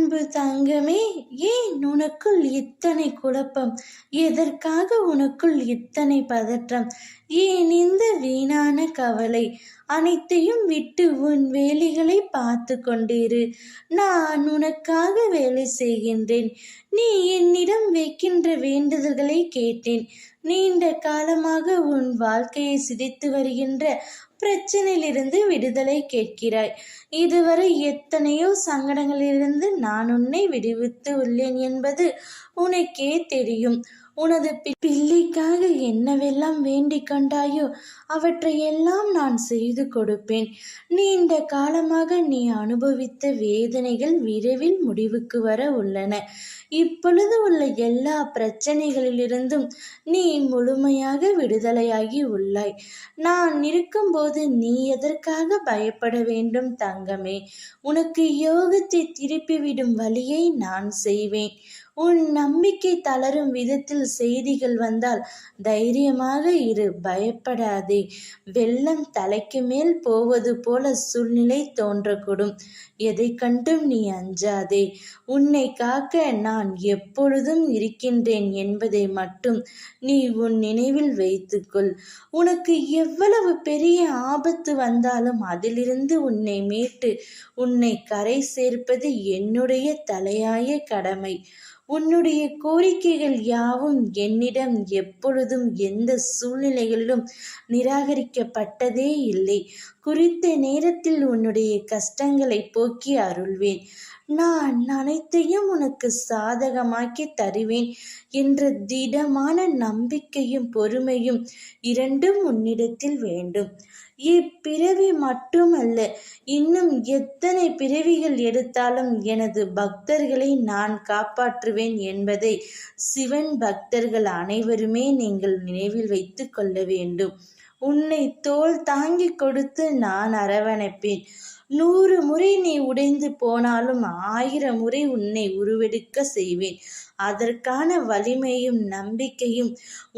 அன்பு தங்கமே, ஏன் உனக்குள் இத்தனை குழப்பம்? எதற்காக உனக்குள் இத்தனை பதற்றம்? ஏன் இந்த வீணான கவலை? அனைத்தையும் விட்டு உன் வேலைகளை பார்த்து கொண்டிரு. நான் உனக்காக வேலை செய்கின்றேன். நீ என்னிடம் வைக்கின்ற வேண்டுதல்களை கேட்டேன். நீண்ட காலமாக உன் வாழ்க்கையை சிதைத்து வருகின்ற பிரச்சனையிலிருந்து விடுதலை கேட்கிறாய். இதுவரை எத்தனையோ சங்கடங்களிலிருந்து நான் உன்னை விடுவித்து உள்ளேன் என்பது உனக்கே தெரியும். உனது பிள்ளைக்காக என்னவெல்லாம் வேண்டிக் கொண்டாயோ அவற்றையெல்லாம் நான் செய்து கொடுப்பேன். நீண்ட காலமாக நீ அனுபவித்த வேதனைகள் விரைவில் முடிவுக்கு வர உள்ளன. இப்பொழுது உள்ள எல்லா பிரச்சனைகளிலிருந்தும் நீ முழுமையாக விடுதலையாகி உள்ளாய். நான் இருக்கும்போது நீ எதற்காக பயப்பட வேண்டும் தங்கமே? உனக்கு யோகத்தை திருப்பிவிடும் வழியை நான் செய்வேன். உன் நம்பிக்கை தளரும் விதத்தில் செய்திகள் வந்தால் தைரியமாக இரு, பயப்படாதே. வெள்ளம் தலைக்கு மேல் போவது போல சூழ்நிலை தோன்றக்கூடும். எதை கண்டும் நீ அஞ்சாதே. உன்னை காக்க நான் எப்பொழுதும் இருக்கின்றேன் என்பதை மட்டும் நீ உன் நினைவில் வைத்துக்கொள். உனக்கு எவ்வளவு பெரிய ஆபத்து வந்தாலும் அதிலிருந்து உன்னை மீட்டு உன்னை கரை சேர்ப்பது என்னுடைய தலையாய கடமை. உன்னுடைய கோரிக்கைகள் யாவும் என்னிடம் எப்பொழுதும் எந்த சூழ்நிலைகளிலும் நிராகரிக்கப்பட்டதே இல்லை. குறித்த நேரத்தில் உன்னுடைய கஷ்டங்களை போக்கி அருள்வேன். நான் அனைத்தையும் உனக்கு சாதகமாக்கி தருவேன் என்ற திடமான நம்பிக்கையும் பொறுமையும் இரண்டும் உன்னிடத்தில் வேண்டும். இப்பிறவி மட்டுமல்ல, இன்னும் எத்தனை பிறவிகள் எடுத்தாலும் எனது பக்தர்களை நான் காப்பாற்றுவேன் என்பதை சிவன் பக்தர்கள் அனைவருமே நீங்கள் நினைவில் வைத்து கொள்ள வேண்டும். உன்னை தோள் தாங்கி கொடுத்து நான் அரவணைப்பேன். 100 முறை நீ உடைந்து போனாலும் 1000 முறை உன்னை உருவெடுக்க செய்வேன். அதற்கான வலிமையும் நம்பிக்கையும்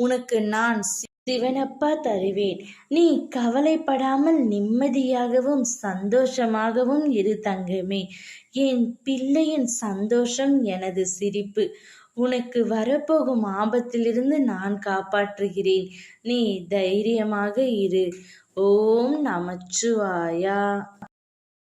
உனக்கு நான் சிவனப்பா தருவேன். நீ கவலைப்படாமல் நிம்மதியாகவும் சந்தோஷமாகவும் இரு தங்கமே. என் பிள்ளையின் சந்தோஷம் எனது சிரிப்பு. உனக்கு வரப்போகும் ஆபத்திலிருந்து நான் காப்பாற்றுகிறேன். நீ தைரியமாக இரு. ஓம் நமச்சிவாயா.